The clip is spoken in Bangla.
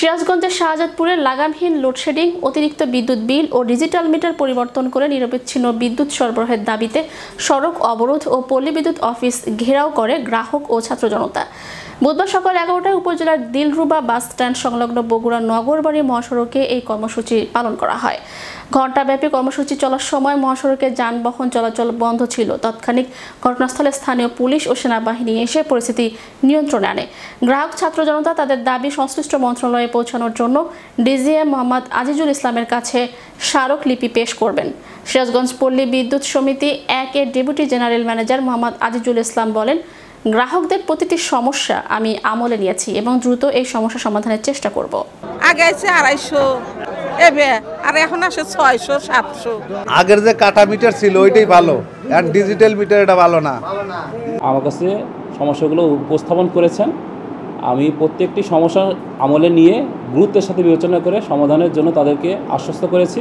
সিরাজগঞ্জের শাহজাদপুরে লাগামহীন লোডশেডিং, অতিরিক্ত বিদ্যুৎ বিল ও ডিজিটাল মিটার পরিবর্তন করে নিরবচ্ছিন্ন বিদ্যুৎ সরবরাহের দাবিতে সড়ক অবরোধ ও পল্লী বিদ্যুৎ অফিস ঘেরাও করে গ্রাহক ও ছাত্র জনতা। বুধবার সকাল 11টায় উপজেলার দিলরুবা বাস স্ট্যান্ড সংলগ্ন বগুড়া নগরবাড়ি মহাসড়কে এই কর্মসূচি পালন করা হয়। ঘণ্টাব্যাপী কর্মসূচি চলার সময় মহাসড়কে যানবাহন চলাচল বন্ধ ছিল। তাৎক্ষণিক ঘটনাস্থলে স্থানীয় পুলিশ ও সেনাবাহিনী এসে পরিস্থিতি নিয়ন্ত্রণে আনে। গ্রাহক ছাত্র জনতা তাদের দাবি সংশ্লিষ্ট মন্ত্রণালয়ে পৌঁছানোর জন্য ডিজিএম মোহাম্মদ আজিজুল ইসলামের কাছে স্মারকলিপি পেশ করবেন। সিরাজগঞ্জ পল্লী বিদ্যুৎ সমিতি 1-এর deputy general manager Mohammad Azizul Islam বলেন, গ্রাহকদের প্রতিটি সমস্যা আমি আমলে নিয়েছি এবং দ্রুত এই সমস্যা সমাধানের চেষ্টা করব। আগে আছে 250, আর এখন আসে 600-700। আগের যে কাটা মিটার ছিল ওইটাই ভালো, আর ডিজিটাল মিটার এটা ভালো না। আমার কাছে সমস্যাগুলো উপস্থাপন করেছেন। আমি প্রত্যেকটি সমস্যা আমলে নিয়ে গুরুত্বের সাথে বিবেচনা করে সমাধানের জন্য তাদেরকে আশ্বস্ত করেছি।